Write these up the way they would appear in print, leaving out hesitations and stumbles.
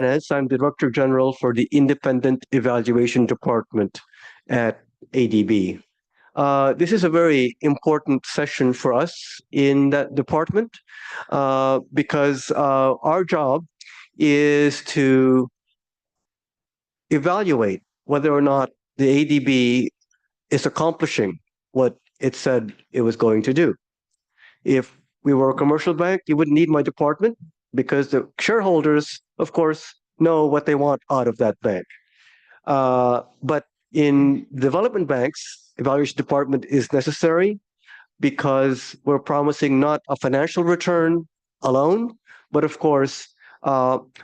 Finance. I'm Director General for the Independent Evaluation Department at ADB. This is a very important session for us in that department because our job is to evaluate whether or not the ADB is accomplishing what it said it was going to do. If we were a commercial bank, you wouldn't need my department because the shareholders, of course, know what they want out of that bank. But in development banks, evaluation department is necessary because we're promising not a financial return alone, but of course,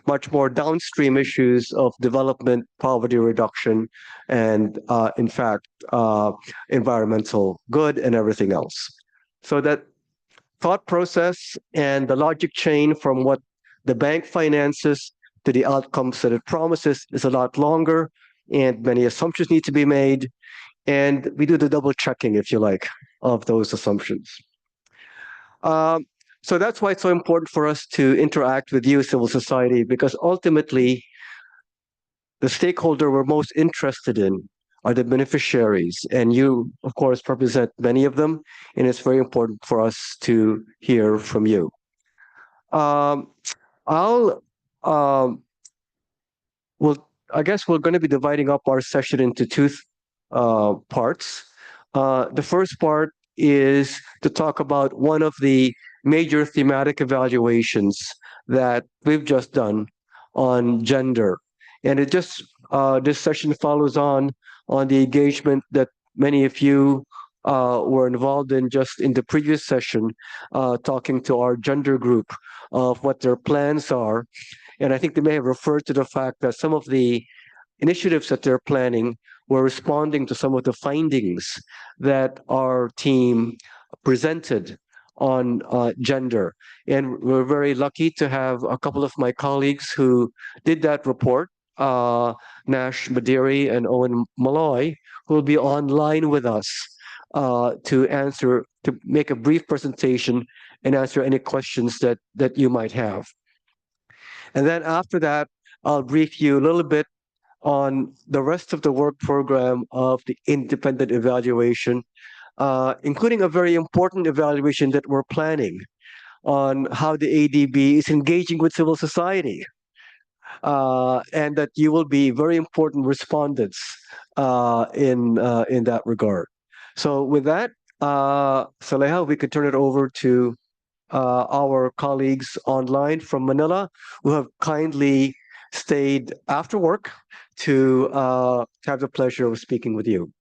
much more downstream issues of development, poverty reduction, and in fact, environmental good and everything else. So that thought process and the logic chain from what the bank finances to the outcomes that it promises is a lot longer, and many assumptions need to be made. And we do the double checking, if you like, of those assumptions. So that's why it's so important for us to interact with you, civil society, because ultimately, the stakeholder we're most interested in are the beneficiaries. And you, of course, represent many of them. And it's very important for us to hear from you. I guess we're going to be dividing up our session into two parts. The first part is to talk about one of the major thematic evaluations that we've just done on gender. And this session follows on the engagement that many of you were involved in just in the previous session, talking to our gender group of what their plans are. And I think they may have referred to the fact that some of the initiatives that they're planning were responding to some of the findings that our team presented on gender. And we're very lucky to have a couple of my colleagues who did that report, Nash Badiri and Owen Malloy, who will be online with us to make a brief presentation and answer any questions that you might have. And then after that, I'll brief you a little bit on the rest of the work program of the independent evaluation, including a very important evaluation that we're planning on how the ADB is engaging with civil society, and that you will be very important respondents in that regard. So with that, Saleha, we could turn it over to our colleagues online from Manila who have kindly stayed after work to have the pleasure of speaking with you.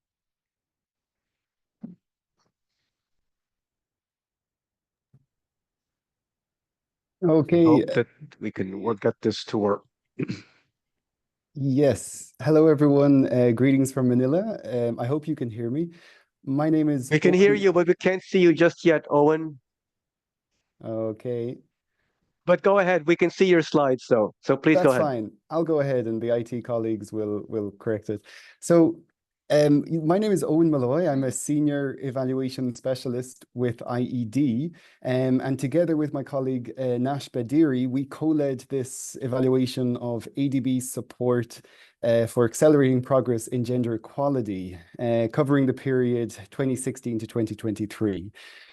Okay. I hope that we'll get this to work. Yes. Hello, everyone. Greetings from Manila. I hope you can hear me. My name is... We can hear you, but we can't see you just yet, Owen. Okay. But go ahead. We can see your slides, though. So please go ahead. That's fine. I'll go ahead and the IT colleagues will correct it. So my name is Owen Malloy. I'm a senior evaluation specialist with IED. And together with my colleague Nash Badiri, we co-led this evaluation of ADB's support for accelerating progress in gender equality, covering the period 2016 to 2023.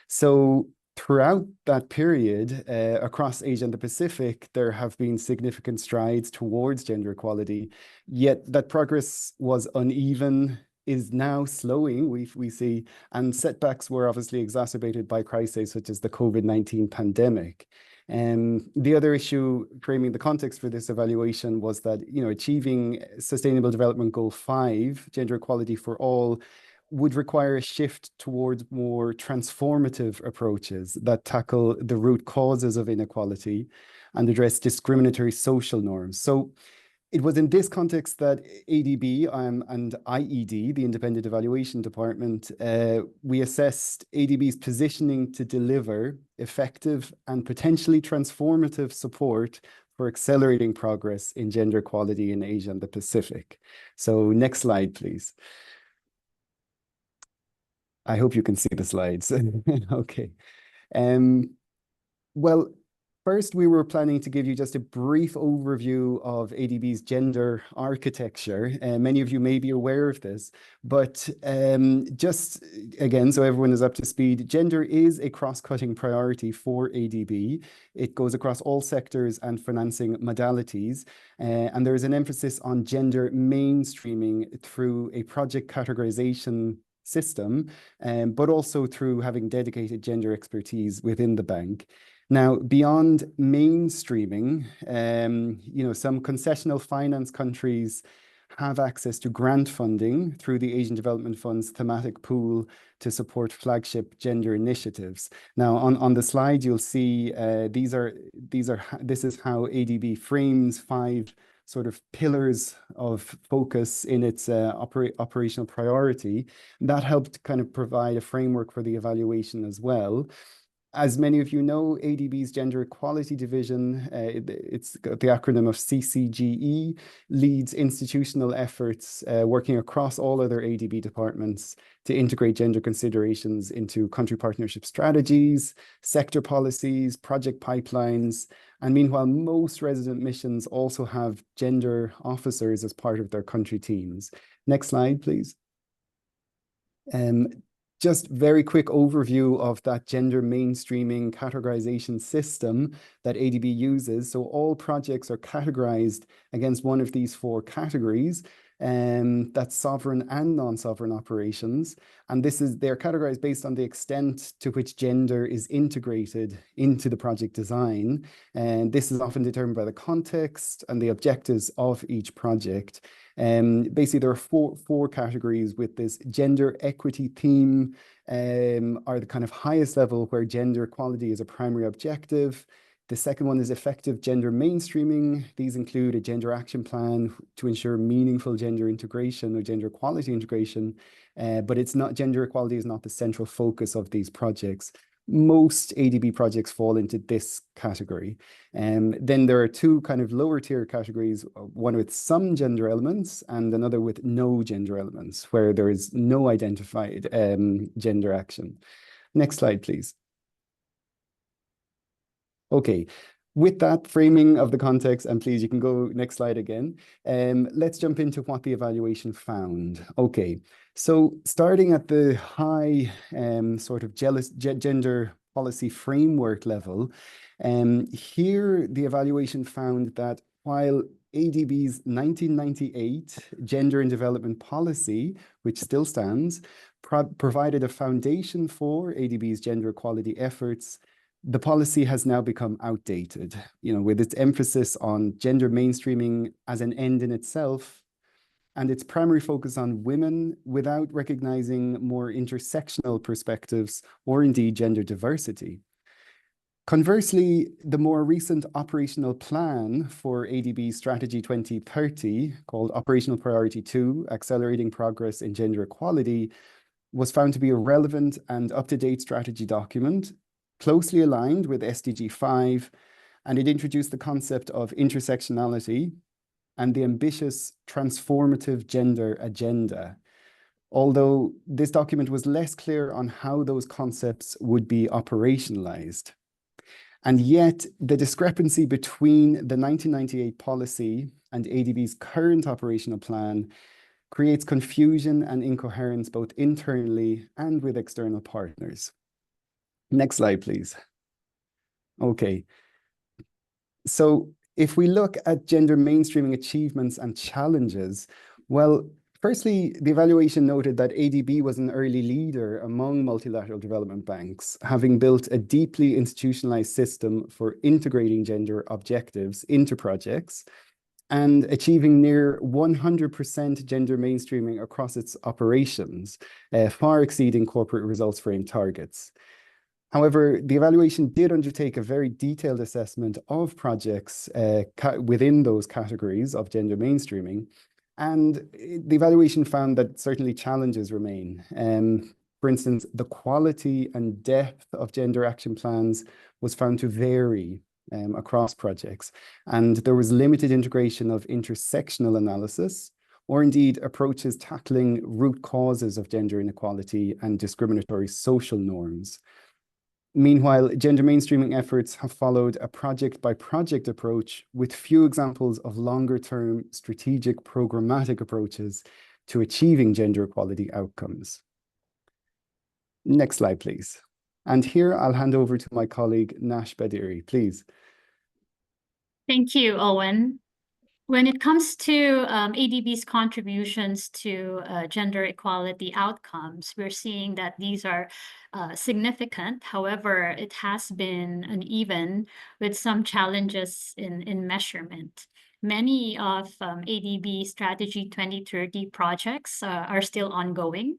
So throughout that period, across Asia and the Pacific, there have been significant strides towards gender equality, yet that progress was uneven, is now slowing, we see, and setbacks were obviously exacerbated by crises such as the COVID-19 pandemic. The other issue framing the context for this evaluation was that, achieving Sustainable Development Goal 5, gender equality for all, would require a shift towards more transformative approaches that tackle the root causes of inequality and address discriminatory social norms. So it was in this context that ADB and IED, the Independent Evaluation Department, we assessed ADB's positioning to deliver effective and potentially transformative support for accelerating progress in gender equality in Asia and the Pacific. So next slide, please. I hope you can see the slides. Okay. Well, First, we were planning to give you just a brief overview of ADB's gender architecture. Many of you may be aware of this, but just again, so everyone is up to speed, gender is a cross-cutting priority for ADB. It goes across all sectors and financing modalities, and there is an emphasis on gender mainstreaming through a project categorization system, but also through having dedicated gender expertise within the bank. Now, beyond mainstreaming, some concessional finance countries have access to grant funding through the Asian Development Fund's thematic pool to support flagship gender initiatives. Now, on the slide, you'll see this is how ADB frames 5 sort of pillars of focus in its operational priority. That helped kind of provide a framework for the evaluation as well. As many of you know, ADB's Gender Equality Division, it's got the acronym of CCGE, leads institutional efforts working across all other ADB departments to integrate gender considerations into country partnership strategies, sector policies, project pipelines. And meanwhile, most resident missions also have gender officers as part of their country teams. Next slide, please. Just very quick overview of that gender mainstreaming categorization system that ADB uses. So all projects are categorized against one of these 4 categories, that's sovereign and non-sovereign operations. And they're categorized based on the extent to which gender is integrated into the project design. And this is often determined by the context and the objectives of each project. Basically, there are four categories with this. Gender equity theme are the kind of highest level where gender equality is a primary objective. The second one is effective gender mainstreaming. These include a gender action plan to ensure meaningful gender integration or gender equality integration, but gender equality is not the central focus of these projects. Most ADB projects fall into this category. Then there are 2 kind of lower tier categories, one with some gender elements and another with no gender elements, where there is no identified gender action. Next slide, please. Okay, with that framing of the context, and please, you can go next slide again. Let's jump into what the evaluation found. Okay, so starting at the high sort of gender policy framework level, here the evaluation found that while ADB's 1998 Gender and Development Policy, which still stands, provided a foundation for ADB's gender equality efforts, the policy has now become outdated, with its emphasis on gender mainstreaming as an end in itself, and its primary focus on women without recognizing more intersectional perspectives or indeed gender diversity. Conversely, the more recent operational plan for ADB Strategy 2030, called Operational Priority 2, Accelerating Progress in Gender Equality, was found to be a relevant and up-to-date strategy document, closely aligned with SDG 5, and it introduced the concept of intersectionality and the ambitious transformative gender agenda. Although this document was less clear on how those concepts would be operationalized. And yet the discrepancy between the 1998 policy and ADB's current operational plan creates confusion and incoherence both internally and with external partners. Next slide, please. Okay. So if we look at gender mainstreaming achievements and challenges, well, firstly, the evaluation noted that ADB was an early leader among multilateral development banks, having built a deeply institutionalized system for integrating gender objectives into projects and achieving near 100% gender mainstreaming across its operations, far exceeding corporate results frame targets. However, the evaluation did undertake a very detailed assessment of projects within those categories of gender mainstreaming, and the evaluation found that certainly challenges remain. For instance, the quality and depth of gender action plans was found to vary across projects, and there was limited integration of intersectional analysis, or indeed approaches tackling root causes of gender inequality and discriminatory social norms. Meanwhile, gender mainstreaming efforts have followed a project-by-project approach with few examples of longer-term strategic programmatic approaches to achieving gender equality outcomes. Next slide, please. And here I'll hand over to my colleague, Nash Bediri, please. Thank you, Owen. When it comes to ADB's contributions to gender equality outcomes, we're seeing that these are significant. However, it has been uneven with some challenges in measurement. Many of ADB Strategy 2030 projects are still ongoing.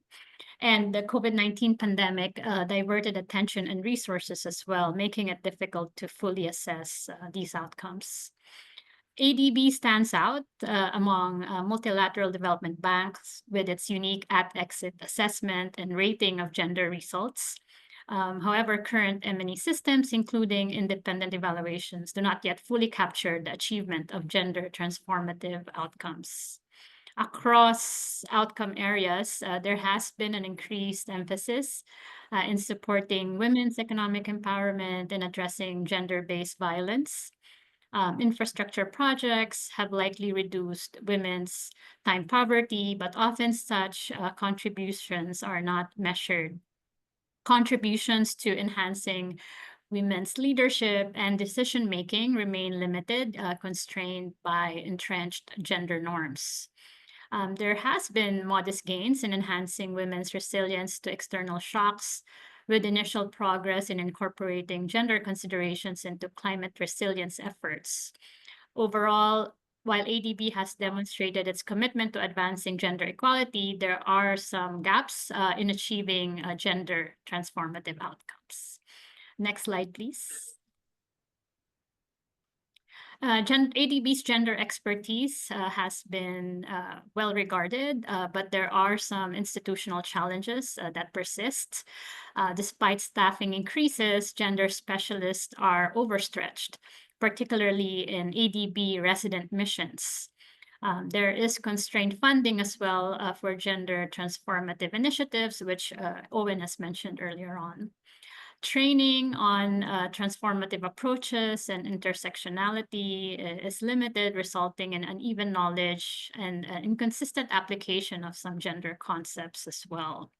And the COVID-19 pandemic diverted attention and resources as well, making it difficult to fully assess these outcomes. ADB stands out among multilateral development banks with its unique at-exit assessment and rating of gender results. However, current M&E systems, including independent evaluations, do not yet fully capture the achievement of gender transformative outcomes. Across outcome areas, there has been an increased emphasis in supporting women's economic empowerment and addressing gender-based violence. Infrastructure projects have likely reduced women's time poverty, but often such contributions are not measured. Contributions to enhancing women's leadership and decision-making remain limited, constrained by entrenched gender norms. There has been modest gains in enhancing women's resilience to external shocks, with initial progress in incorporating gender considerations into climate resilience efforts. Overall, while ADB has demonstrated its commitment to advancing gender equality, there are some gaps in achieving gender transformative outcomes. Next slide, please. ADB's gender expertise has been well regarded, but there are some institutional challenges that persist. Despite staffing increases, gender specialists are overstretched, particularly in ADB resident missions. There is constrained funding as well for gender transformative initiatives, which Owen has mentioned earlier on. Training on transformative approaches and intersectionality is limited, resulting in uneven knowledge and inconsistent application of some gender concepts as well.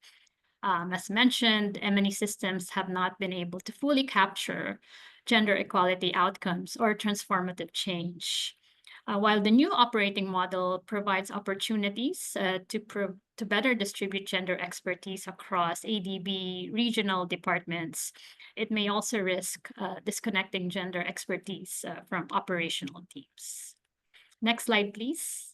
As mentioned, M&E systems have not been able to fully capture gender equality outcomes or transformative change. While the new operating model provides opportunities to better distribute gender expertise across ADB regional departments, it may also risk disconnecting gender expertise from operational teams. Next slide, please.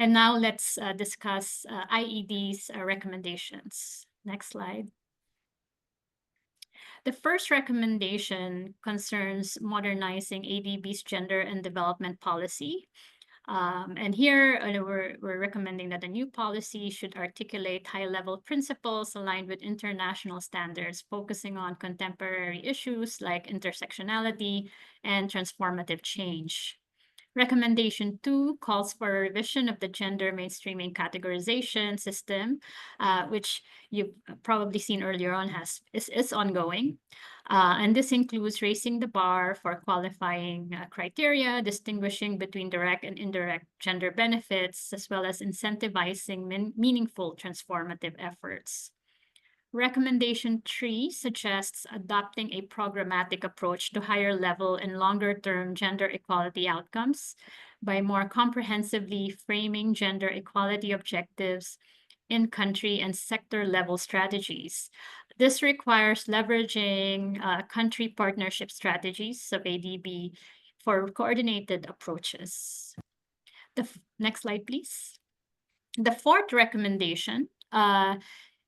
And now let's discuss IED's recommendations. Next slide. The first recommendation concerns modernizing ADB's gender and development policy. And here we're recommending that the new policy should articulate high-level principles aligned with international standards, focusing on contemporary issues like intersectionality and transformative change. Recommendation 2 calls for a revision of the gender mainstreaming categorization system, which you've probably seen earlier on is ongoing. And this includes raising the bar for qualifying criteria, distinguishing between direct and indirect gender benefits, as well as incentivizing meaningful transformative efforts. Recommendation 3 suggests adopting a programmatic approach to higher level and longer term gender equality outcomes by more comprehensively framing gender equality objectives in country and sector level strategies. This requires leveraging country partnership strategies of ADB for coordinated approaches. The next slide, please. The fourth recommendation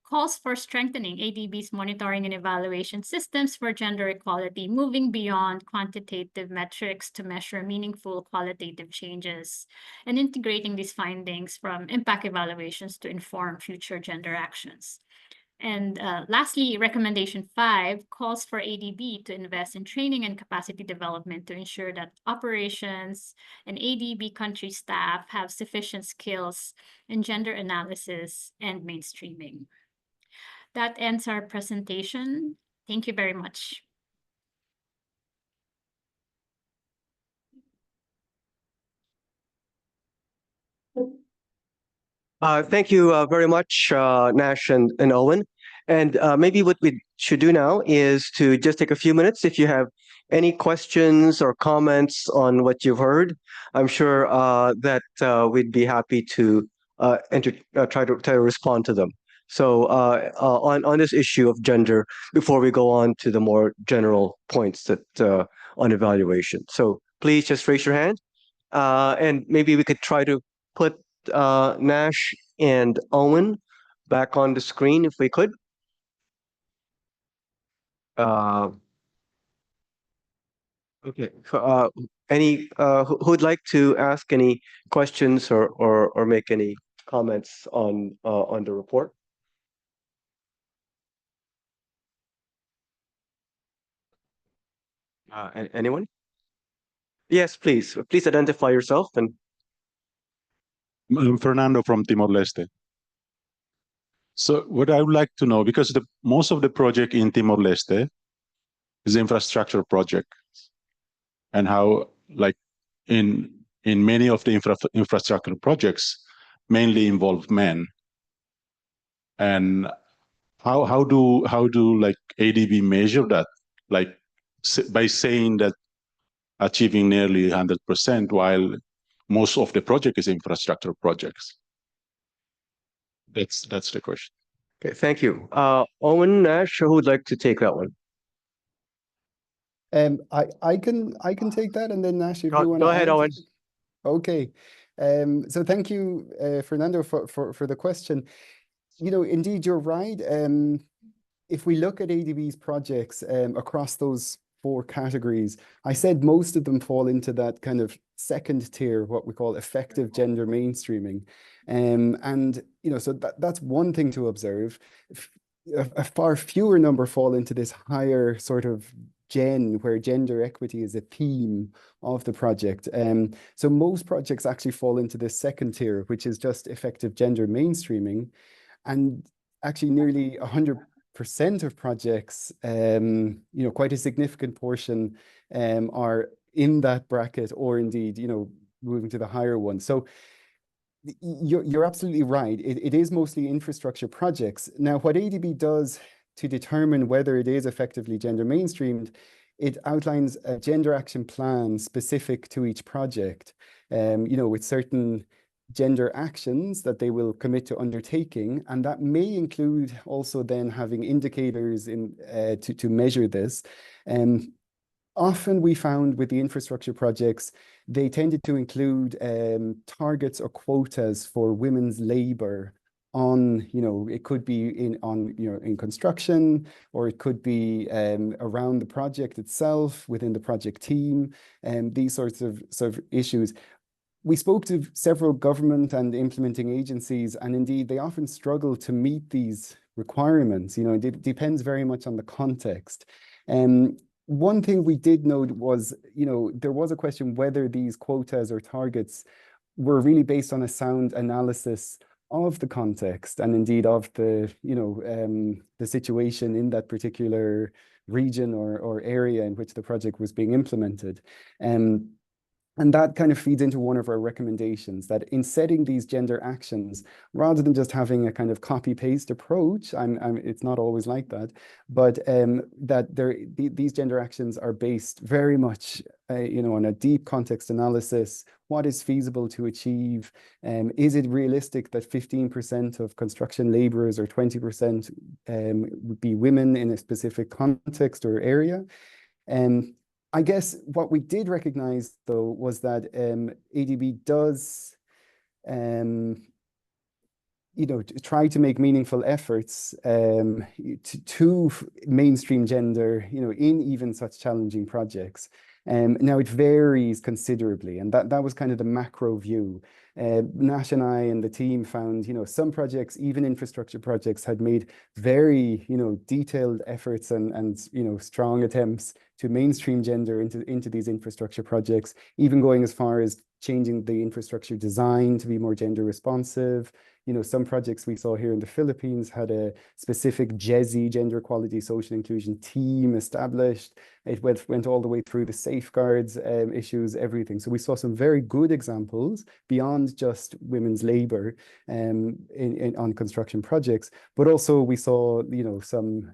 calls for strengthening ADB's monitoring and evaluation systems for gender equality, moving beyond quantitative metrics to measure meaningful qualitative changes, and integrating these findings from impact evaluations to inform future gender actions. And lastly, recommendation 5 calls for ADB to invest in training and capacity development to ensure that operations and ADB country staff have sufficient skills in gender analysis and mainstreaming. That ends our presentation. Thank you very much. Thank you very much, Nash and Owen. And maybe what we should do now is to just take a few minutes. If you have any questions or comments on what you've heard, I'm sure that we'd be happy to try to respond to them. So on this issue of gender, before we go on to the more general points that on evaluation. So please just raise your hand, and maybe we could try to put Nash and Owen back on the screen if we could. Okay. Any who'd like to ask any questions or make any comments on the report? Anyone? Yes, please. Please identify yourself and. I'm Fernando from Timor-Leste. So what I would like to know, because most of the project in Timor-Leste is infrastructure project, and how like in many of the infrastructure projects mainly involve men, and how do like ADB measure that, like by saying that achieving nearly 100% while most of the project is infrastructure projects? That's the question. Okay, thank you. Owen, Nash, who would like to take that one? I can take that, and then Nash, if you want to Go ahead, Owen. Okay. So thank you, Fernando, for the question. You know, indeed, you're right. If we look at ADB's projects across those 4 categories, I said most of them fall into that kind of second tier, what we call effective gender mainstreaming. And, you know, so that's one thing to observe. A far fewer number fall into this higher sort of where gender equity is a theme of the project. So most projects actually fall into this second tier, which is just effective gender mainstreaming. And actually nearly 100% of projects, you know, quite a significant portion are in that bracket, or indeed, you know, moving to the higher one. So you're absolutely right. It is mostly infrastructure projects. Now, what ADB does to determine whether it is effectively gender mainstreamed, it outlines a gender action plan specific to each project, you know, with certain gender actions that they will commit to undertaking, and that may include also then having indicators in to measure this. Often we found with the infrastructure projects, they tended to include targets or quotas for women's labor on, you know, it could be in construction, or it could be around the project itself, within the project team, and these sorts of issues. We spoke to several government and implementing agencies, and indeed they often struggle to meet these requirements. You know, it depends very much on the context. One thing we did note was, you know, there was a question whether these quotas or targets were really based on a sound analysis of the context and indeed of the, you know, the situation in that particular region or area in which the project was being implemented. And that kind of feeds into one of our recommendations, that in setting these gender actions, rather than just having a kind of copy-paste approach, it's not always like that, but that these gender actions are based very much, you know, on a deep context analysis. What is feasible to achieve? Is it realistic that 15% of construction laborers or 20% would be women in a specific context or area? I guess what we did recognize, though, was that ADB does, you know, try to make meaningful efforts to mainstream gender, you know, in even such challenging projects. Now it varies considerably, and that was kind of the macro view. Nash and I and the team found, you know, some projects, even infrastructure projects, had made very, you know, detailed efforts and you know, strong attempts to mainstream gender into these infrastructure projects, even going as far as changing the infrastructure design to be more gender responsive. You know, some projects we saw here in the Philippines had a specific GESI, gender equality, social inclusion team established. It went all the way through the safeguards issues, everything. So we saw some very good examples beyond just women's labor on construction projects, but also we saw, you know, some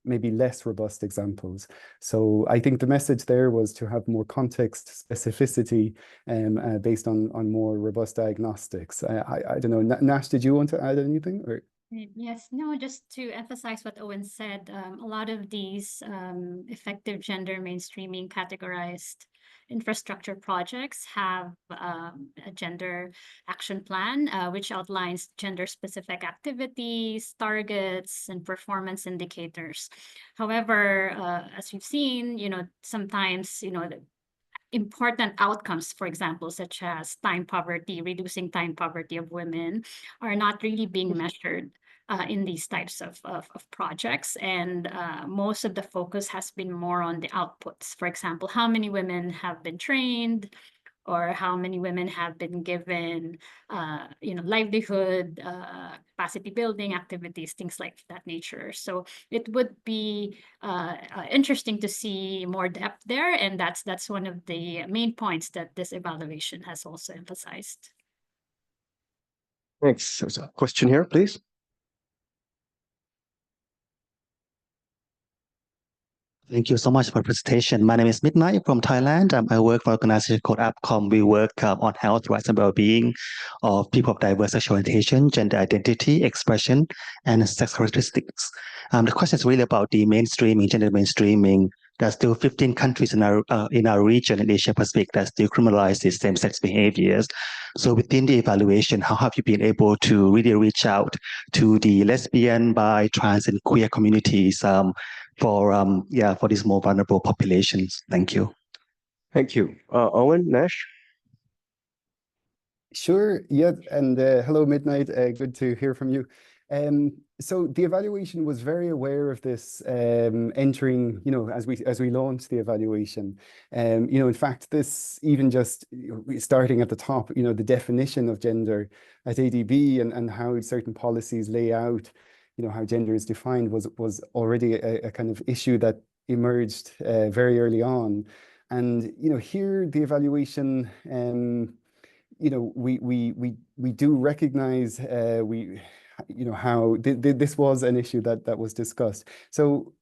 maybe less robust examples. So I think the message there was to have more context specificity based on more robust diagnostics. I don't know, Nash, did you want to add anything? Or? Yes, no, just to emphasize what Owen said, a lot of these effective gender mainstreaming categorized infrastructure projects have a gender action plan, which outlines gender-specific activities, targets, and performance indicators. However, as we've seen, you know, sometimes, you know, the important outcomes, for example, such as time poverty, reducing time poverty of women, are not really being measured in these types of projects. And most of the focus has been more on the outputs. For example, how many women have been trained, or how many women have been given, you know, livelihood, capacity building activities, things like that nature. So it would be interesting to see more depth there, and that's one of the main points that this evaluation has also emphasized. Thanks. There's a question here, please. Thank you so much for the presentation. My name is Midnight from Thailand. I work for an organization called APCOM. We work on health, rights, and well-being of people of diverse sexual orientation, gender identity, expression, and sex characteristics. The question is really about the mainstreaming, gender mainstreaming. There's still 15 countries in our region in Asia Pacific that still criminalize these same-sex behaviors. So within the evaluation, how have you been able to really reach out to the lesbian, bi, trans, and queer communities for these more vulnerable populations? Thank you. Thank you. Owen, Nash? Sure, yeah, and hello, Midnight, good to hear from you. So the evaluation was very aware of this entering, you know, as we launched the evaluation. You know, in fact, this even just starting at the top, you know, the definition of gender at ADB and how certain policies lay out, you know, how gender is defined was already a kind of issue that emerged very early on. And, you know, here the evaluation, you know, we do recognize you know, how this was an issue that was discussed. So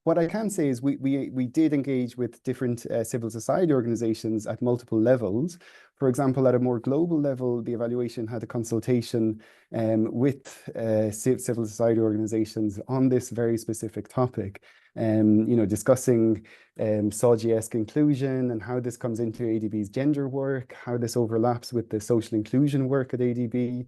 what I can say is we did engage with different civil society organizations at multiple levels. For example, at a more global level, the evaluation had a consultation with civil society organizations on this very specific topic. You know, discussing SOGI-esque inclusion and how this comes into ADB's gender work, how this overlaps with the social inclusion work at ADB,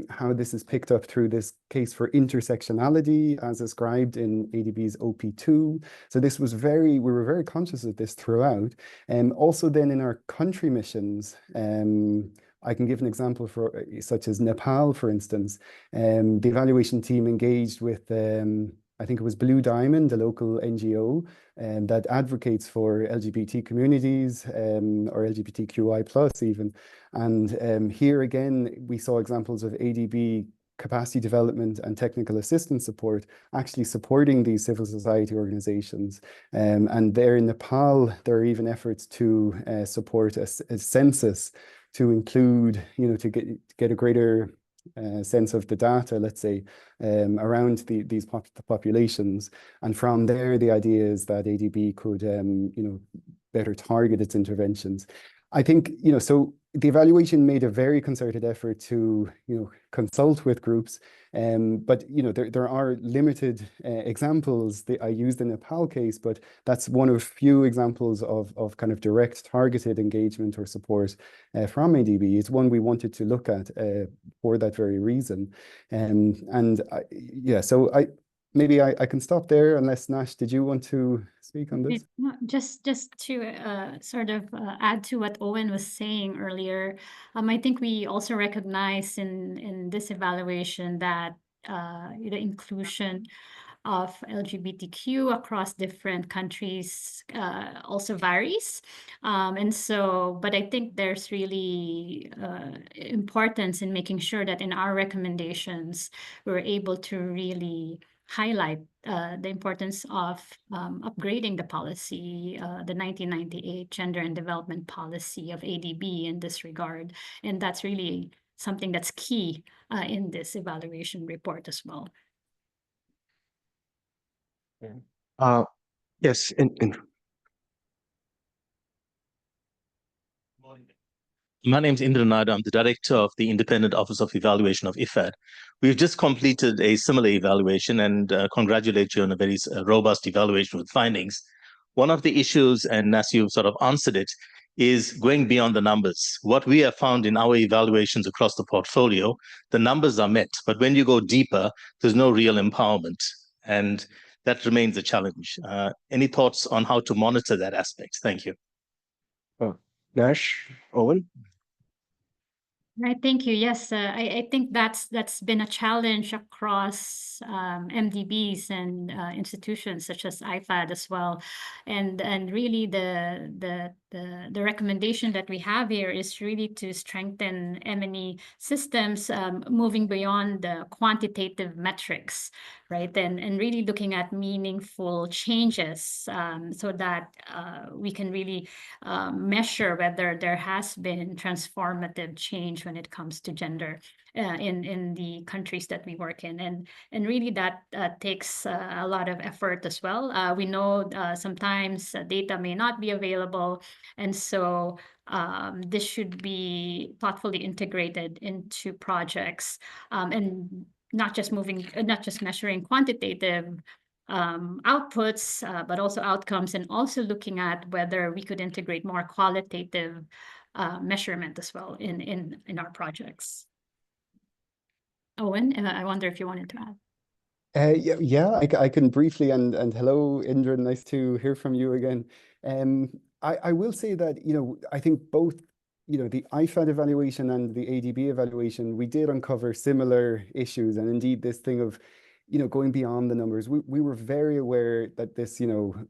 how this is picked up through this case for intersectionality as described in ADB's OP2. So this was we were very conscious of this throughout. Also then in our country missions, I can give an example for such as Nepal, for instance. The evaluation team engaged with I think it was Blue Diamond, a local NGO that advocates for LGBT communities or LGBTQI plus even. And here again, we saw examples of ADB capacity development and technical assistance support actually supporting these civil society organizations. And there in Nepal, there are even efforts to support a census to include, you know, to get a greater sense of the data, let's say, around these populations. And from there, the idea is that ADB could, you know, better target its interventions. I think, you know, so the evaluation made a very concerted effort to, you know, consult with groups, but, you know, there are limited examples. I used the Nepal case, but that's one of few examples of kind of direct targeted engagement or support from ADB. It's one we wanted to look at for that very reason. Yeah, so maybe I can stop there unless Nash, did you want to speak on this? Just to sort of add to what Owen was saying earlier, I think we also recognize in this evaluation that the inclusion of LGBTQ across different countries also varies. But I think there's really importance in making sure that in our recommendations, we're able to really highlight the importance of upgrading the policy, the 1998 Gender and Development Policy of ADB in this regard. And that's really something that's key in this evaluation report as well. Yes, My name is Indranada. I'm the director of the Independent Office of Evaluation of IFAD. We've just completed a similar evaluation and congratulate you on a very robust evaluation with findings. One of the issues, and as you've sort of answered it, is going beyond the numbers. What we have found in our evaluations across the portfolio, the numbers are met, but when you go deeper, there's no real empowerment. And that remains a challenge. Any thoughts on how to monitor that aspect? Thank you. Nash, Owen? Right, thank you. Yes, I think that's been a challenge across MDBs and institutions such as IFAD as well, and really the recommendation that we have here is really to strengthen M&E systems, moving beyond the quantitative metrics, right? And really looking at meaningful changes so that we can really measure whether there has been transformative change when it comes to gender in the countries that we work in. And really that takes a lot of effort as well. We know sometimes data may not be available. And so this should be thoughtfully integrated into projects and not just measuring quantitative outputs, but also outcomes, and also looking at whether we could integrate more qualitative measurement as well in our projects. Owen, I wonder if you wanted to add. I can briefly, and hello, Indra, nice to hear from you again. I will say that, I think both, the IFAD evaluation and the ADB evaluation, we did uncover similar issues. And indeed, this thing of, going beyond the numbers, we were very aware that this,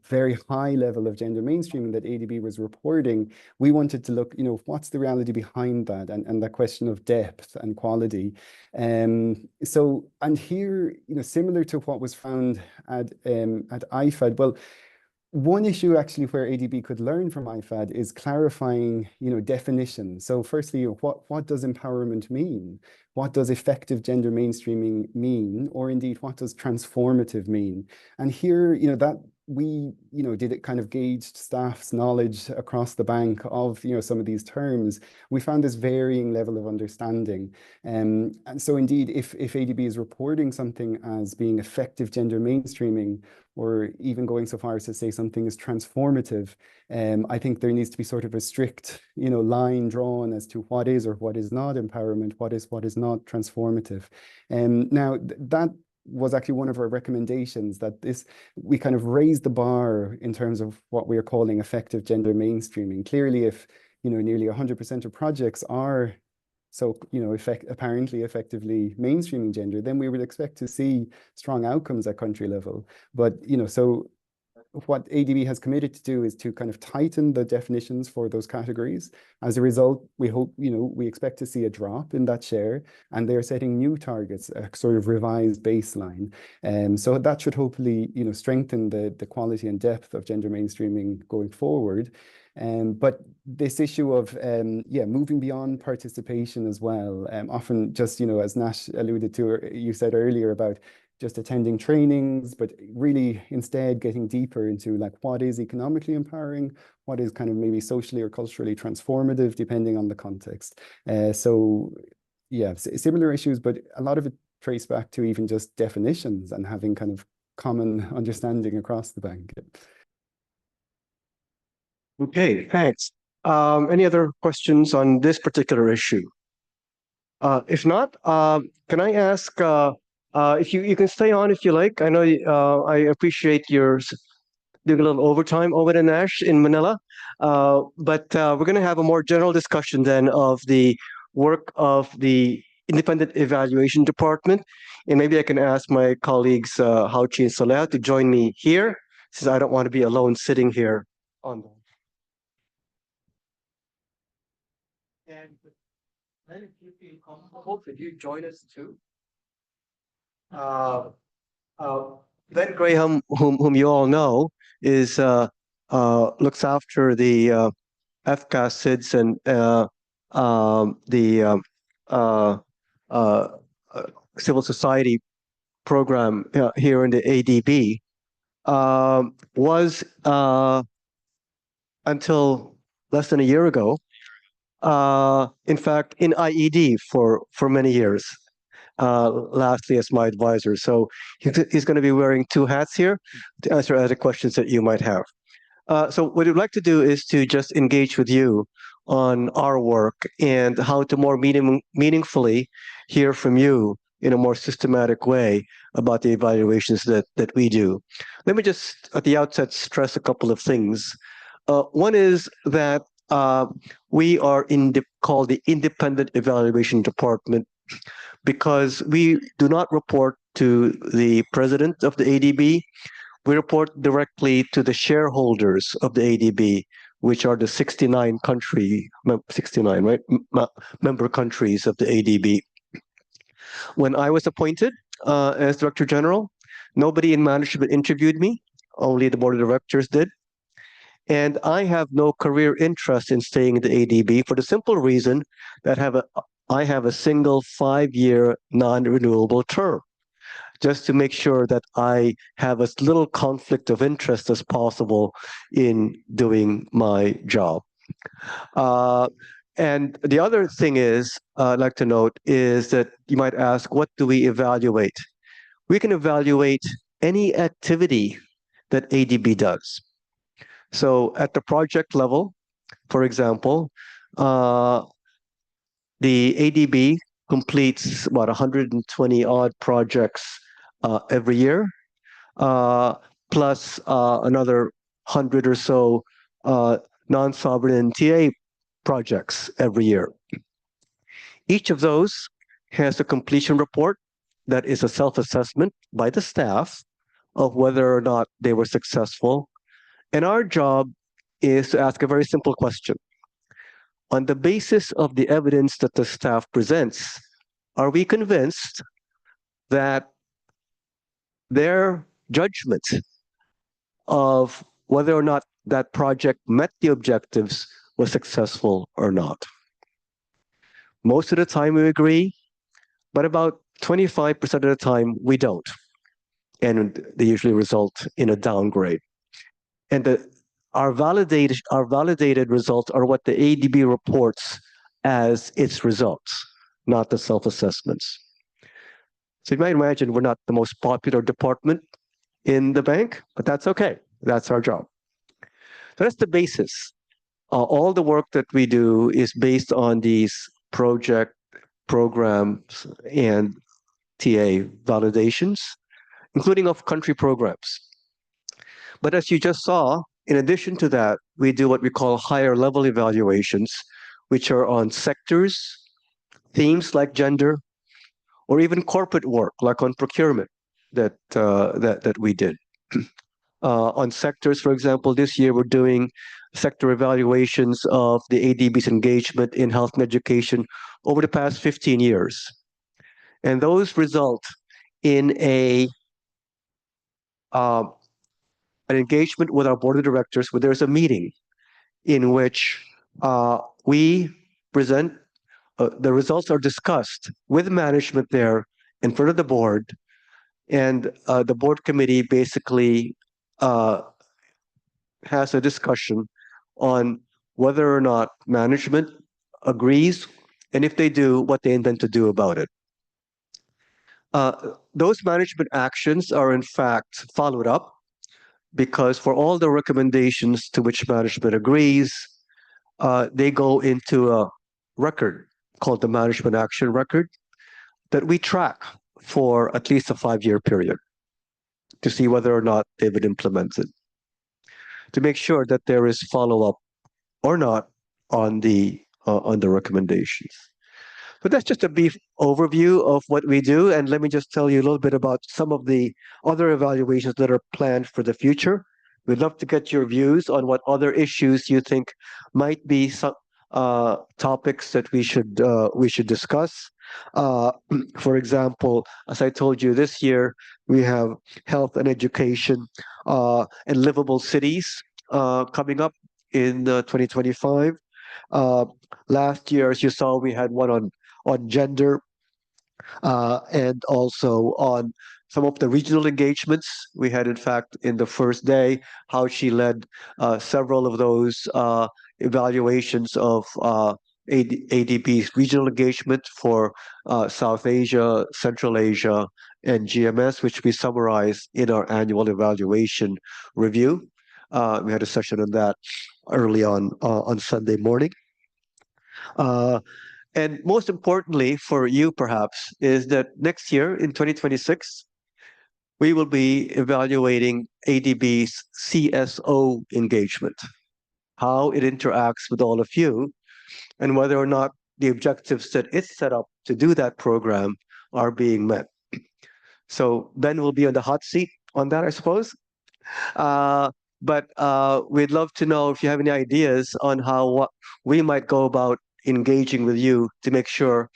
very high level of gender mainstreaming that ADB was reporting, we wanted to look, what's the reality behind that, and that question of depth and quality. And here, similar to what was found at IFAD, well, one issue actually where ADB could learn from IFAD is clarifying, definitions. So firstly, what does empowerment mean? What does effective gender mainstreaming mean? Or indeed, what does transformative mean? And here, that we, did it kind of gauged staff's knowledge across the bank of, some of these terms. We found this varying level of understanding. And so indeed, if ADB is reporting something as being effective gender mainstreaming, or even going so far as to say something is transformative, I think there needs to be sort of a strict, line drawn as to what is or what is not empowerment, what is not transformative. Now, that was actually one of our recommendations, that we kind of raised the bar in terms of what we are calling effective gender mainstreaming. Clearly, if, nearly 100% of projects are apparently effectively mainstreaming gender, then we would expect to see strong outcomes at country level. But, so what ADB has committed to do is to kind of tighten the definitions for those categories. As a result, we hope, we expect to see a drop in that share, and they're setting new targets, a sort of revised baseline. So that should hopefully, strengthen the quality and depth of gender mainstreaming going forward. But this issue of, moving beyond participation as well, often just, as Nash alluded to, you said earlier about just attending trainings, but really instead getting deeper into like what is economically empowering, what is kind of maybe socially or culturally transformative, depending on the context. Similar issues, but a lot of it traced back to even just definitions and having kind of common understanding across the bank. Okay, thanks. Any other questions on this particular issue? If not, can I ask if you can stay on if you like? I know I appreciate your doing a little overtime over in Nash in Manila, but we're going to have a more general discussion then of the work of the Independent Evaluation Department. And maybe I can ask my colleagues, Hauchi and Soleil, to join me here, since I don't want to be alone sitting here on the. And then if you feel comfortable, could you join us too? Ben Graham, whom you all know, is looks after the FCAS, SIDS, and the civil society program here in the ADB. Was until less than a year ago, in fact, in IED for many years. Lastly, as my advisor. So he's going to be wearing two hats here to answer other questions that you might have. So what we'd like to do is to just engage with you on our work and how to more meaningfully hear from you in a more systematic way about the evaluations that we do. Let me just at the outset stress a couple of things. One is that we are called the Independent Evaluation Department because we do not report to the president of the ADB. We report directly to the shareholders of the ADB, which are the 69 member countries of the ADB. When I was appointed as Director General, nobody in management interviewed me, only the board of directors did. And I have no career interest in staying in the ADB for the simple reason that I have a single 5-year non-renewable term, just to make sure that I have as little conflict of interest as possible in doing my job. And the other thing is, I'd like to note, is that you might ask, what do we evaluate? We can evaluate any activity that ADB does. So at the project level, for example, the ADB completes about 120 odd projects every year, plus another 100 or so non-sovereign TA projects every year. Each of those has a completion report that is a self-assessment by the staff of whether or not they were successful. And our job is to ask a very simple question. On the basis of the evidence that the staff presents, are we convinced that their judgment of whether or not that project met the objectives was successful or not? Most of the time we agree, but about 25% of the time we don't. And they usually result in a downgrade. And our validated results are what the ADB reports as its results, not the self-assessments. So you might imagine we're not the most popular department in the bank, but that's okay. That's our job. So that's the basis. All the work that we do is based on these project programs and TA validations, including of country programs. But as you just saw, in addition to that, we do what we call higher level evaluations, which are on sectors, themes like gender, or even corporate work, like on procurement that we did. On sectors, for example, this year we're doing sector evaluations of the ADB's engagement in health and education over the past 15 years. And those result in an engagement with our board of directors where there's a meeting in which we present, the results are discussed with management there in front of the board, and the board committee basically has a discussion on whether or not management agrees, and if they do, what they intend to do about it. Those management actions are in fact followed up, because for all the recommendations to which management agrees, they go into a record called the Management Action Record that we track for at least a 5-year period to see whether or not they've been implemented, to make sure that there is follow-up or not on the recommendations. So that's just a brief overview of what we do. And let me just tell you a little bit about some of the other evaluations that are planned for the future. We'd love to get your views on what other issues you think might be some topics that we should discuss. For example, as I told you, this year we have health and education and livable cities coming up in 2025. Last year, as you saw, we had one on gender and also on some of the regional engagements. We had, in fact, in the first day, how she led several of those evaluations of ADB's regional engagement for South Asia, Central Asia, and GMS, which we summarize in our annual evaluation review. We had a session on that early on Sunday morning. And most importantly for you, perhaps, is that next year in 2026, we will be evaluating ADB's CSO engagement, how it interacts with all of you, and whether or not the objectives that it's set up to do that program are being met. So Ben will be on the hot seat on that, I suppose. But we'd love to know if you have any ideas on how we might go about engaging with you to make sure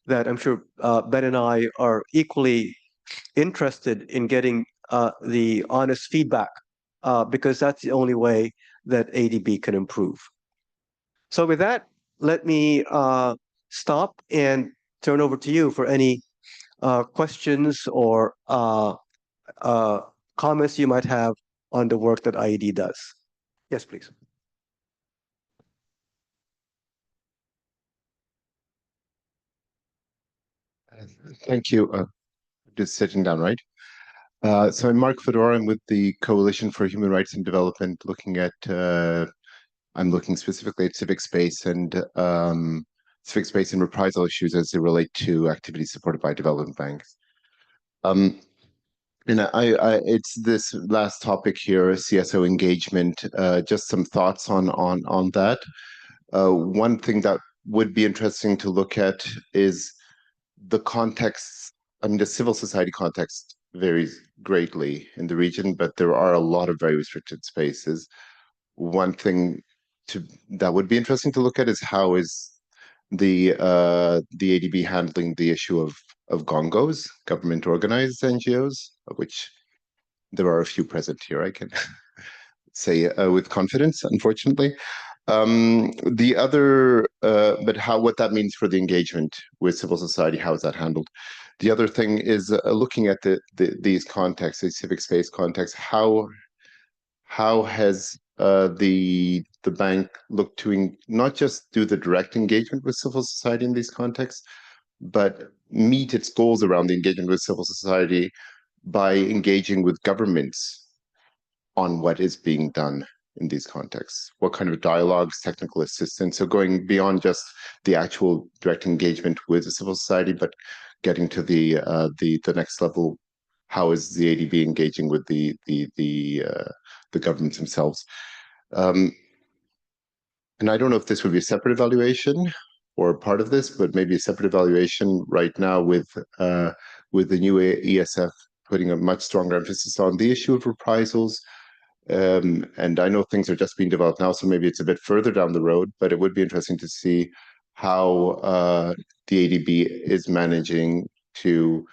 that I'm sure Ben and I are equally interested in getting the honest feedback because that's the only way that ADB can improve. So with that, let me stop and turn over to you for any questions or comments you might have on the work that IED does. Yes, please. Thank you. Just sitting down, right? So I'm Mark Fedora. I'm with the Coalition for Human Rights and Development, looking at, I'm looking specifically at civic space and reprisal issues as they relate to activities supported by development banks. And it's this last topic here, CSO engagement. Just some thoughts on that. One thing that would be interesting to look at is the context. I mean, the civil society context varies greatly in the region, but there are a lot of very restricted spaces. One thing that would be interesting to look at is how is the ADB handling the issue of GONGOs, government organized NGOs, of which there are a few present here, I can say with confidence, unfortunately. The other, but what that means for the engagement with civil society, how is that handled? The other thing is looking at these contexts, these civic space contexts. How has the bank looked to not just do the direct engagement with civil society in these contexts, but meet its goals around the engagement with civil society by engaging with governments on what is being done in these contexts? What kind of dialogues, technical assistance? So going beyond just the actual direct engagement with the civil society, but getting to the next level. How is the ADB engaging with the governments themselves? And I don't know if this would be a separate evaluation or part of this, but maybe a separate evaluation right now with the new ESF putting a much stronger emphasis on the issue of reprisals. And I know things are just being developed now, so maybe it's a bit further down the road, but it would be interesting to see how the ADB is managing to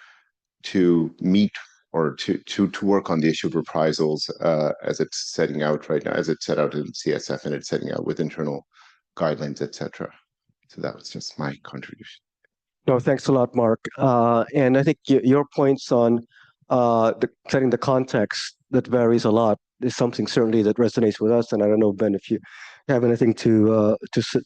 meet or to work on the issue of reprisals as it's setting out right now, as it's set out in CSF and it's setting out with internal guidelines, etc. So that was just my contribution. No, thanks a lot, Mark. And I think your points on setting the context that varies a lot is something certainly that resonates with us. And I don't know, Ben, if you have anything to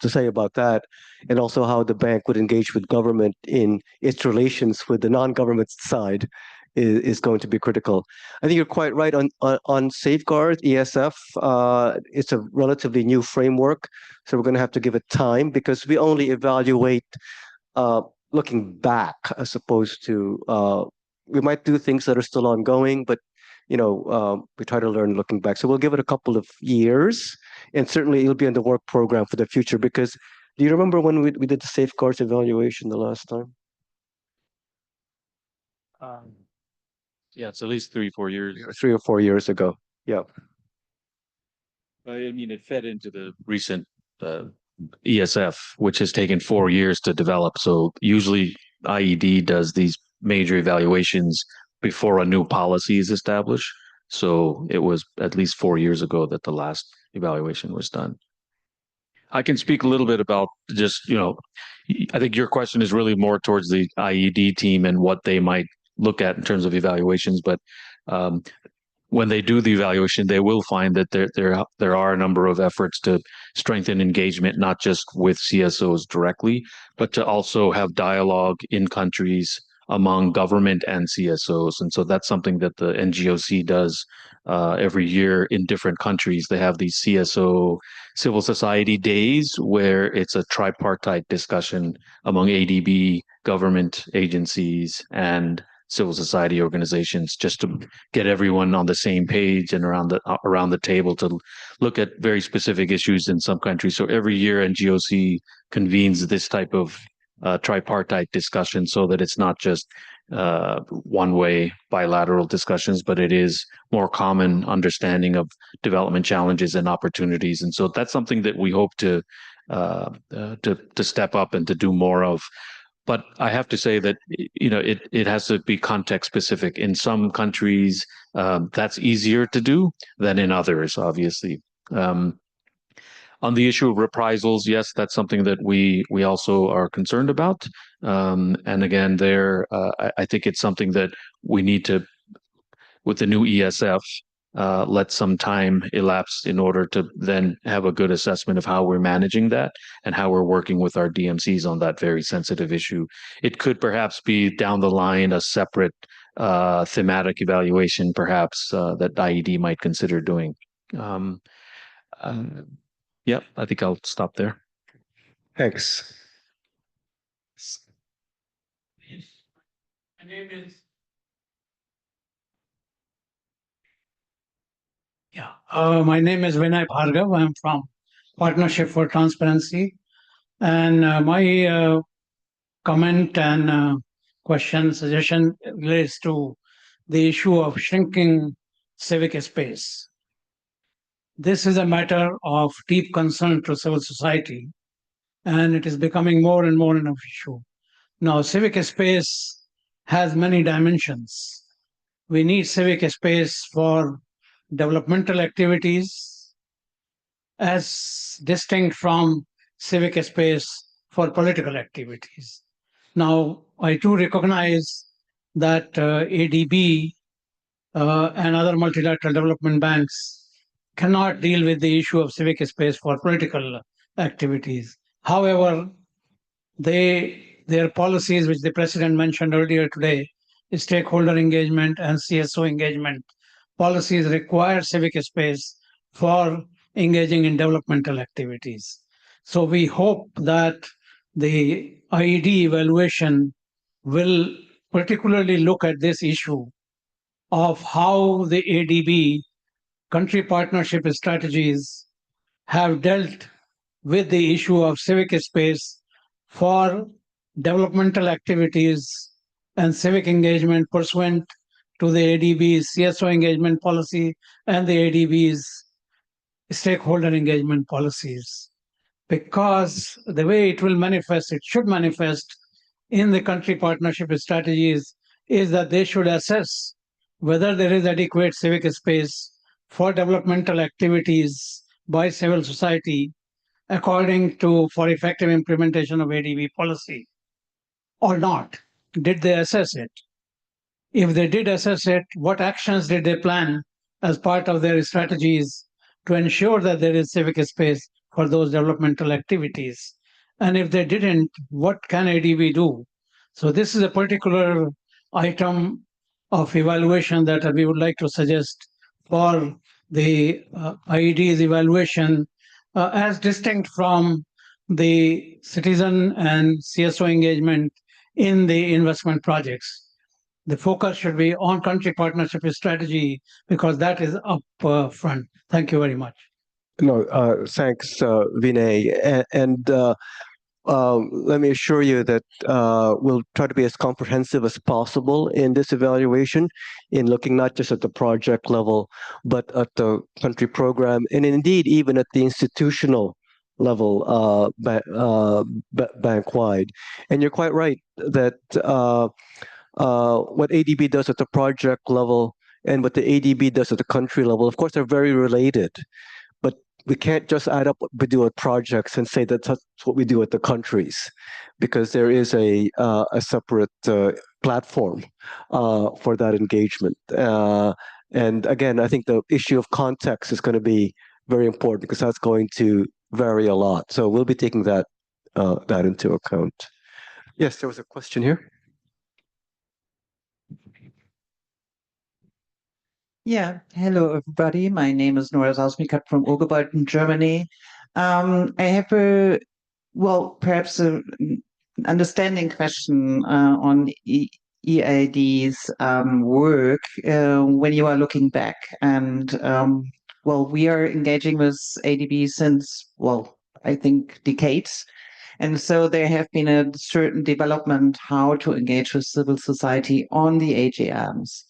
say about that, and also how the bank would engage with government in its relations with the non-government side is going to be critical. I think you're quite right on safeguard ESF. It's a relatively new framework, so we're going to have to give it time because we only evaluate looking back as opposed to we might do things that are still ongoing, but we try to learn looking back. So we'll give it a couple of years, and certainly it'll be in the work program for the future because Do you remember when we did the safeguards evaluation the last time? Yeah, it's at least 3-4 years. 3 or 4 years ago. Yeah. I mean, it fed into the recent ESF, which has taken 4 years to develop. So usually IED does these major evaluations before a new policy is established. So it was at least 4 years ago that the last evaluation was done. I can speak a little bit about just, I think your question is really more towards the IED team and what they might look at in terms of evaluations. But when they do the evaluation, they will find that there are a number of efforts to strengthen engagement, not just with CSOs directly, but to also have dialogue in countries among government and CSOs. And so that's something that the NGOC does every year in different countries. They have these CSO civil society days where it's a tripartite discussion among ADB, government agencies, and civil society organizations, just to get everyone on the same page and around the table to look at very specific issues in some countries. So every year NGOC convenes this type of tripartite discussion, so that it's not just one-way bilateral discussions, but it is more common understanding of development challenges and opportunities. And so that's something that we hope to step up and to do more of. But I have to say that it has to be context specific. In some countries, that's easier to do than in others, obviously. On the issue of reprisals, yes, that's something that we also are concerned about. And again, I think it's something that we need to, with the new ESF, let some time elapse in order to then have a good assessment of how we're managing that and how we're working with our DMCs on that very sensitive issue. It could perhaps be down the line a separate thematic evaluation, perhaps, that IED might consider doing. Yeah, I think I'll stop there. Thanks. My name is my name is Vinay Bhargav. I'm from Partnership for Transparency. And my comment and question, suggestion relates to the issue of shrinking civic space. This is a matter of deep concern to civil society, and it is becoming more and more an issue. Now, civic space has many dimensions. We need civic space for developmental activities as distinct from civic space for political activities. Now, I do recognize that ADB and other multilateral development banks cannot deal with the issue of civic space for political activities. However, their policies, which the President mentioned earlier today, stakeholder engagement and CSO engagement policies, require civic space for engaging in developmental activities. So we hope that the IED evaluation will particularly look at this issue of how the ADB country partnership strategies have dealt with the issue of civic space for developmental activities and civic engagement pursuant to the ADB's CSO engagement policy and the ADB's stakeholder engagement policies. Because the way it will manifest, it should manifest in the country partnership strategies, is that they should assess whether there is adequate civic space for developmental activities by civil society for effective implementation of ADB policy or not. Did they assess it? If they did assess it, what actions did they plan as part of their strategies to ensure that there is civic space for those developmental activities? And if they didn't, what can ADB do? So this is a particular item of evaluation that we would like to suggest for the IED's evaluation as distinct from the citizen and CSO engagement in the investment projects. The focus should be on country partnership strategy because that is up front. Thank you very much. No, thanks, Vinay. Let me assure you that we'll try to be as comprehensive as possible in this evaluation, in looking not just at the project level, but at the country program, and indeed even at the institutional level, bank-wide. And you're quite right that what ADB does at the project level and what the ADB does at the country level, of course, they're very related. But we can't just add up what we do at projects and say that that's what we do at the countries, because there is a separate platform for that engagement. And again, I think the issue of context is going to be very important, because that's going to vary a lot. So we'll be taking that into account. Yes, there was a question here. Yeah, hello everybody. My name is Nora Salzmikat from Oberbalten, Germany. I have perhaps an understanding question on EID's work when you are looking back. And we are engaging with ADB since, I think decades. And so there have been a certain development how to engage with civil society on the AGMs.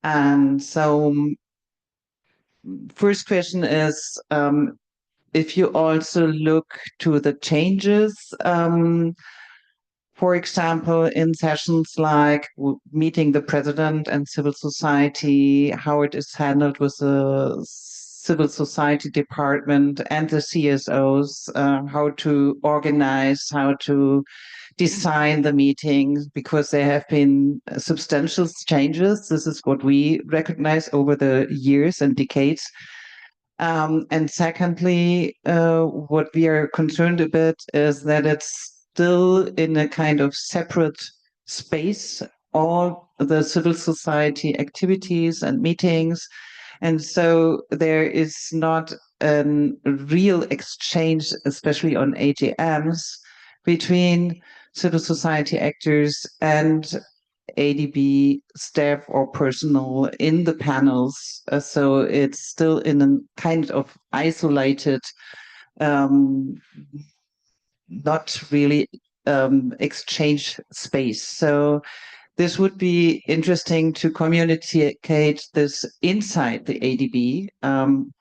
And so first question is, if you also look to the changes, for example, in sessions like meeting the president and civil society, how it is handled with the civil society department and the CSOs, how to organize, how to design the meetings, because there have been substantial changes. This is what we recognize over the years and decades. And secondly, what we are concerned a bit is that it's still in a kind of separate space, all the civil society activities and meetings. And so there is not a real exchange, especially on AGMs, between civil society actors and ADB staff or personnel in the panels. So it's still in a kind of isolated, not really exchange space. So this would be interesting to communicate this inside the ADB.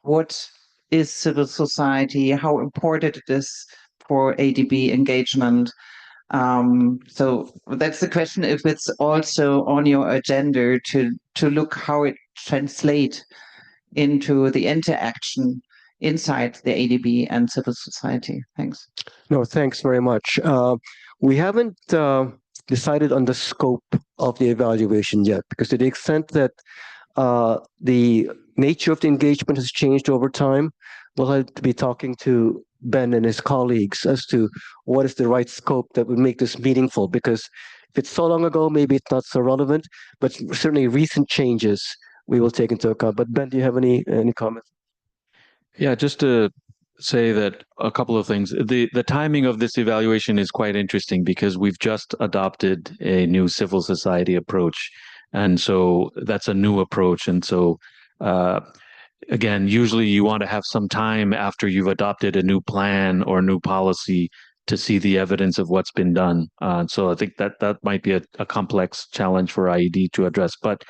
What is civil society? How important it is for ADB engagement? So that's the question, if it's also on your agenda to look how it translates into the interaction inside the ADB and civil society. Thanks. No, thanks very much. We haven't decided on the scope of the evaluation yet, because to the extent that the nature of the engagement has changed over time, we'll have to be talking to Ben and his colleagues as to what is the right scope that would make this meaningful, because if it's so long ago, maybe it's not so relevant, but certainly recent changes we will take into account. But Ben, do you have any comments? Yeah, just to say that a couple of things. The timing of this evaluation is quite interesting, because we've just adopted a new civil society approach. And so that's a new approach. And so again, usually you want to have some time after you've adopted a new plan or new policy to see the evidence of what's been done. So I think that might be a complex challenge for IED to address. But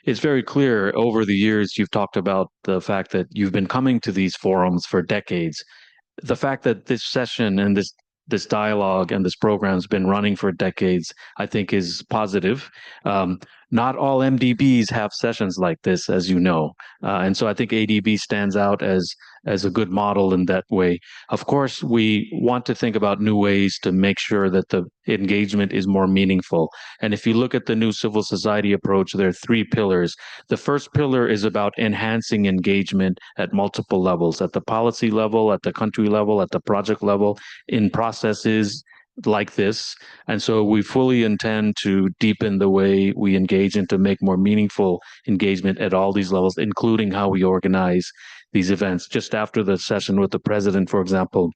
it's very clear over the years, you've talked about the fact that you've been coming to these forums for decades. The fact that this session and this dialogue and this program has been running for decades, I think is positive. Not all MDBs have sessions like this, as you know. And so I think ADB stands out as a good model in that way. Of course, we want to think about new ways to make sure that the engagement is more meaningful. And if you look at the new civil society approach, there are 3 pillars. The first pillar is about enhancing engagement at multiple levels, at the policy level, at the country level, at the project level, in processes like this. And so we fully intend to deepen the way we engage and to make more meaningful engagement at all these levels, including how we organize these events. Just after the session with the president, for example,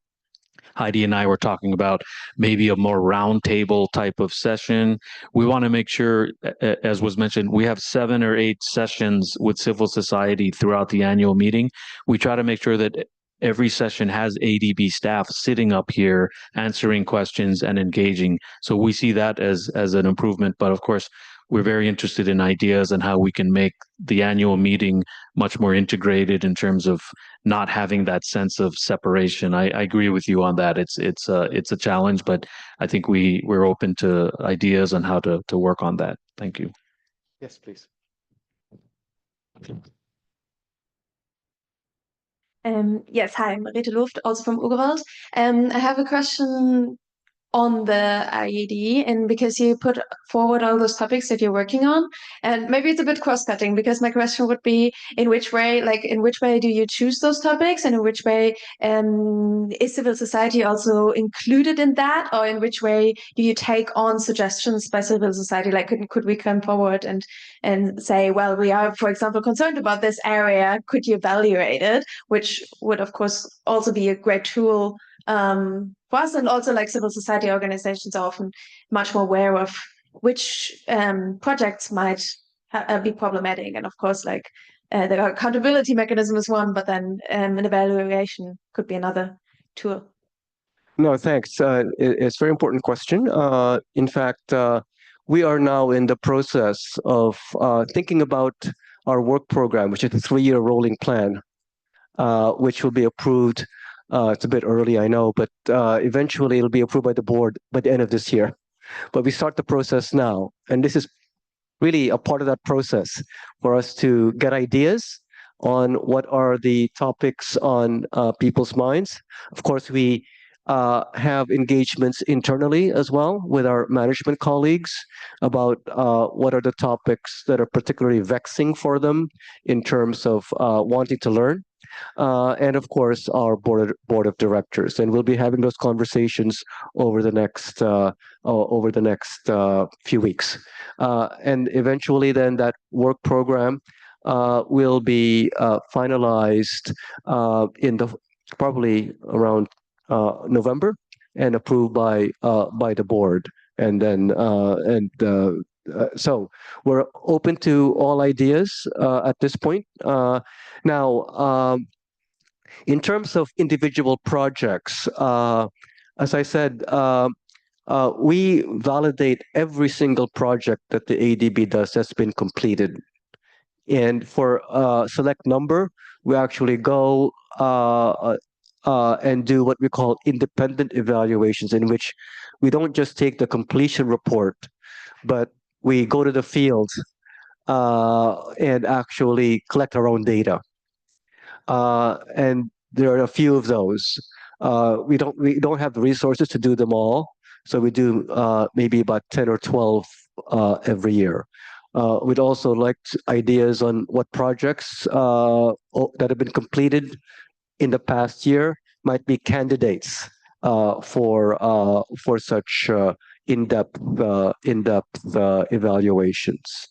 Heidi and I were talking about maybe a more roundtable type of session. We want to make sure, as was mentioned, we have 7 or 8 sessions with civil society throughout the annual meeting. We try to make sure that every session has ADB staff sitting up here answering questions and engaging. So we see that as an improvement. But of course, we're very interested in ideas and how we can make the annual meeting much more integrated in terms of not having that sense of separation. I agree with you on that. It's a challenge, but I think we're open to ideas on how to work on that. Thank you. Yes, please. Yes, hi, I'm Marita Luft, also from Urgewald. I have a question on the IED, and because you put forward all those topics that you're working on, and maybe it's a bit cross-cutting, because my question would be, in which way do you choose those topics, and in which way is civil society also included in that, or in which way do you take on suggestions by civil society? Like, could we come forward and say, well, we are, for example, concerned about this area, could you evaluate it? Which would, of course, also be a great tool for us, and also like civil society organizations are often much more aware of which projects might be problematic, and of course, like the accountability mechanism is one, but then an evaluation could be another tool. No, thanks. It's a very important question. In fact, we are now in the process of thinking about our work program, which is a 3-year rolling plan, which will be approved. It's a bit early, I know, but eventually it'll be approved by the board by the end of this year. But we start the process now, and this is really a part of that process for us to get ideas on what are the topics on people's minds. Of course, we have engagements internally as well with our management colleagues about what are the topics that are particularly vexing for them in terms of wanting to learn. And of course, our board of directors, and we'll be having those conversations over the next few weeks, and eventually, then that work program will be finalized in probably around November and approved by the board, and then so we're open to all ideas at this point. Now, in terms of individual projects, as I said, we validate every single project that the ADB does that's been completed. And for a select number, we actually go and do what we call independent evaluations, in which we don't just take the completion report, but we go to the field and actually collect our own data. And there are a few of those. We don't have the resources to do them all, so we do maybe about 10 or 12 every year. We'd also like ideas on what projects that have been completed in the past year might be candidates for such in-depth evaluations.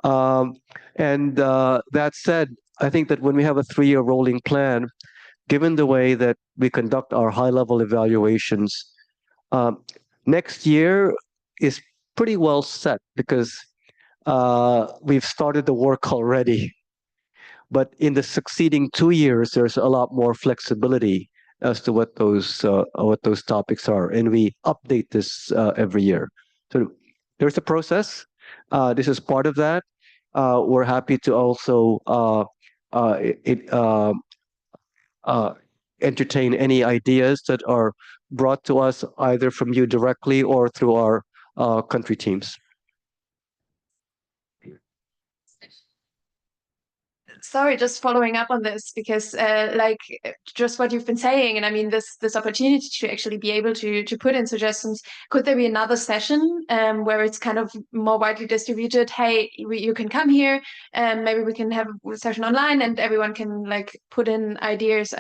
And that said, I think that when we have a 3-year rolling plan, given the way that we conduct our high-level evaluations, next year is pretty well set, because we've started the work already. But in the succeeding 2 years, there's a lot more flexibility as to what those topics are, and we update this every year. So there's a process. This is part of that. We're happy to also entertain any ideas that are brought to us either from you directly or through our country teams. Sorry, just following up on this, because like just what you've been saying, and I mean this opportunity to actually be able to put in suggestions. Could there be another session where it's kind of more widely distributed? Hey, you can come here, and maybe we can have a session online, and everyone can like put in ideas.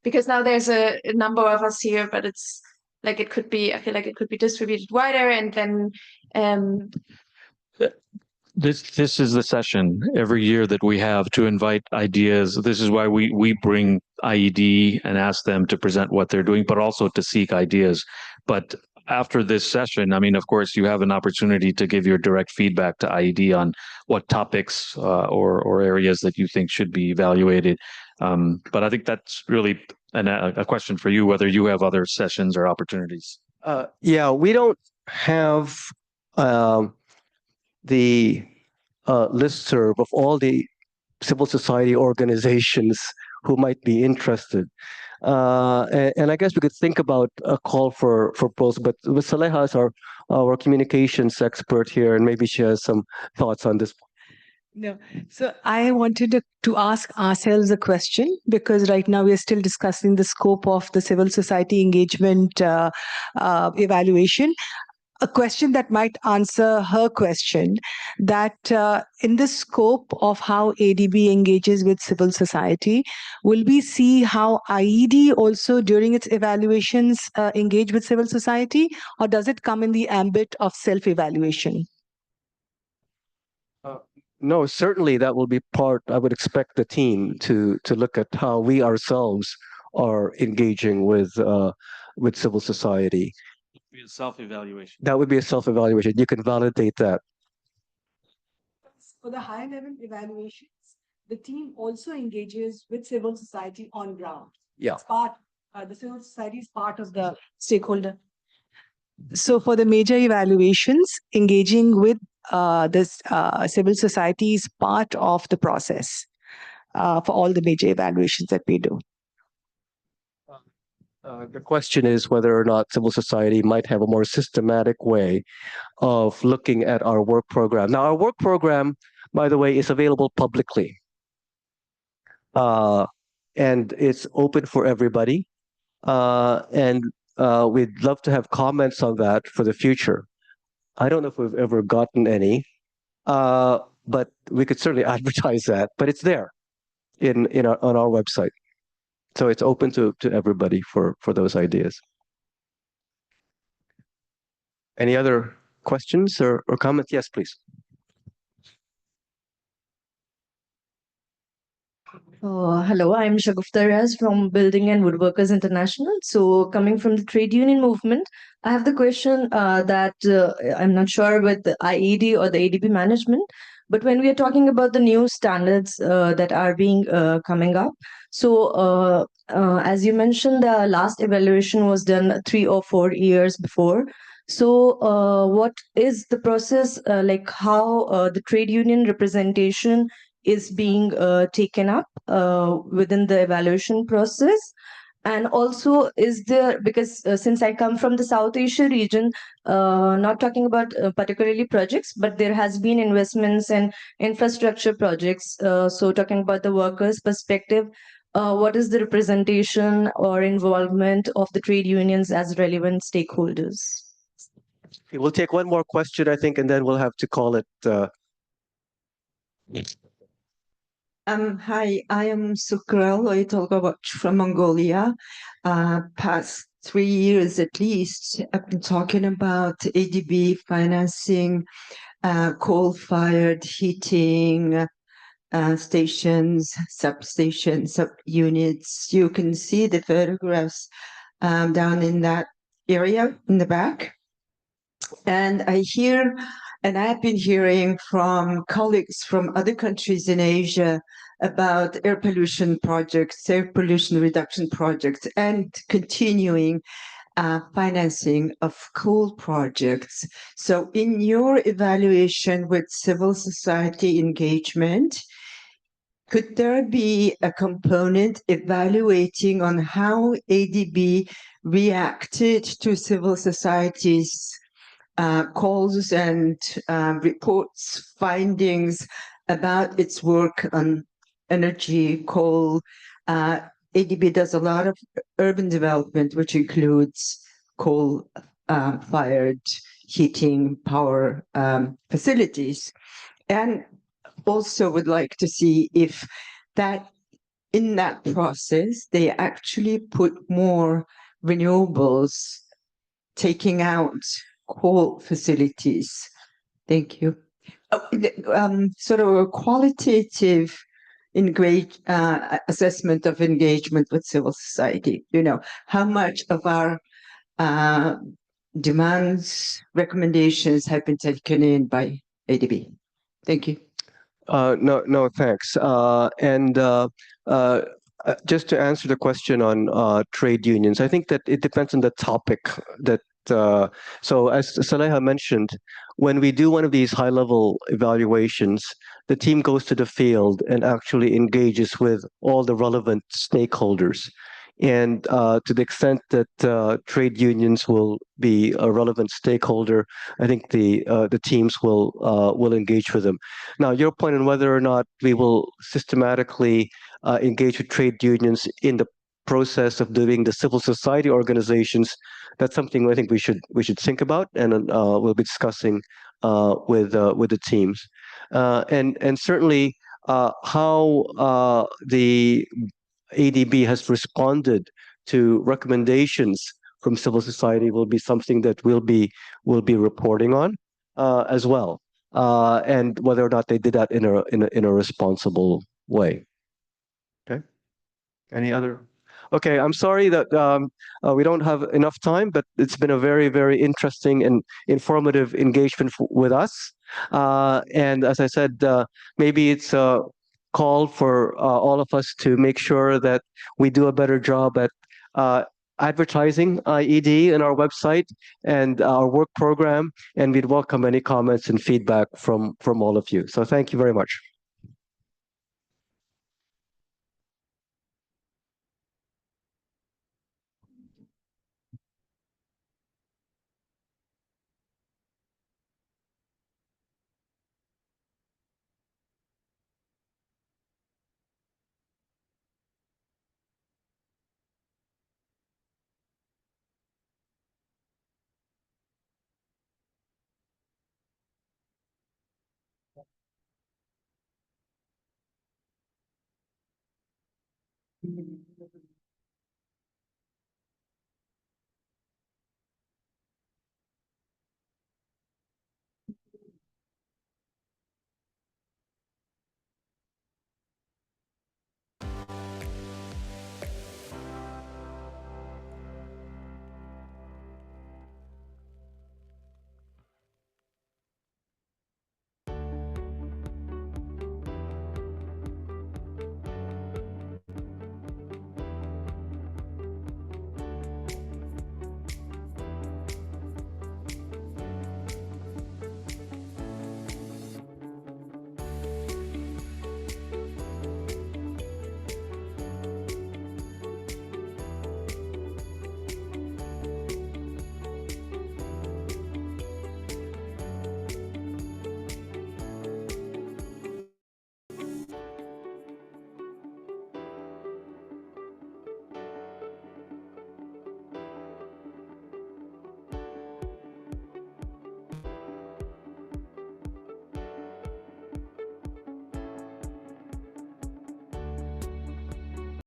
Because now there's a number of us here, but it's like I feel like it could be distributed wider, and then. This is the session every year that we have to invite ideas. This is why we bring IED and ask them to present what they're doing, but also to seek ideas. But after this session, I mean, of course, you have an opportunity to give your direct feedback to IED on what topics or areas that you think should be evaluated. But I think that's really a question for you, whether you have other sessions or opportunities. Yeah, we don't have the listserv of all the civil society organizations who might be interested. And I guess we could think about a call for both, but Saleha is our communications expert here, and maybe she has some thoughts on this. No. So I wanted to ask ourselves a question, because right now we are still discussing the scope of the civil society engagement evaluation. A question that might answer her question, that in the scope of how ADB engages with civil society, will we see how IED also during its evaluations engage with civil society, or does it come in the ambit of self-evaluation? No, certainly that will be part. I would expect the team to look at how we ourselves are engaging with civil society. Be a self-evaluation. That would be a self-evaluation. You can validate that. For the high level evaluations, the team also engages with civil society on ground. Yeah. It's part, the civil society is part of the stakeholder. So for the major evaluations, engaging with this civil society is part of the process for all the major evaluations that we do. The question is whether or not civil society might have a more systematic way of looking at our work program. Now, our work program, by the way, is available publicly. And it's open for everybody. And we'd love to have comments on that for the future. I don't know if we've ever gotten any, but we could certainly advertise that. But it's there on our website. So it's open to everybody for those ideas. Any other questions or comments? Yes, please. Hello, I'm Shagufta Riaz from Building and Woodworkers International. So coming from the trade union movement, I have the question that I'm not sure with the IED or the ADB management, but when we are talking about the new standards that are being coming up, so as you mentioned, the last evaluation was done 3 or 4 years before. So what is the process, like how the trade union representation is being taken up within the evaluation process? And also, is there, because since I come from the South Asia region, not talking about particularly projects, but there has been investments and infrastructure projects. So talking about the workers' perspective, what is the representation or involvement of the trade unions as relevant stakeholders? Okay, we'll take one more question, I think, and then we'll have to call it. Hi, I am Sukrel Oitolgawach from Mongolia. Past 3 years at least, I've been talking about ADB financing coal-fired heating stations, substations, subunits. You can see the photographs down in that area in the back. And I hear, and I've been hearing from colleagues from other countries in Asia about air pollution projects, air pollution reduction projects, and continuing financing of coal projects. So in your evaluation with civil society engagement, could there be a component evaluating on how ADB reacted to civil society's calls and reports, findings about its work on energy, coal? ADB does a lot of urban development, which includes coal-fired heating power facilities. And also would like to see if that in that process, they actually put more renewables, taking out coal facilities. Thank you. Sort of a qualitative assessment of engagement with civil society. You know, how much of our demands, recommendations have been taken in by ADB? Thank you. No, thanks. just to answer the question on trade unions, I think that it depends on the topic that. So as Saleha mentioned, when we do one of these high-level evaluations, the team goes to the field and actually engages with all the relevant stakeholders. And to the extent that trade unions will be a relevant stakeholder, I think the teams will engage with them. Now, your point on whether or not we will systematically engage with trade unions in the process of doing the civil society organizations, that's something I think we should think about, and we'll be discussing with the teams, and certainly how the ADB has responded to recommendations from civil society will be something that we'll be reporting on as well, and whether or not they did that in a responsible way. Okay. Any other? Okay, I'm sorry that we don't have enough time, but it's been a very, very interesting and informative engagement with us. And as I said, maybe it's a call for all of us to make sure that we do a better job at advertising IED in our website and our work program. And we'd welcome any comments and feedback from all of you. So thank you very much.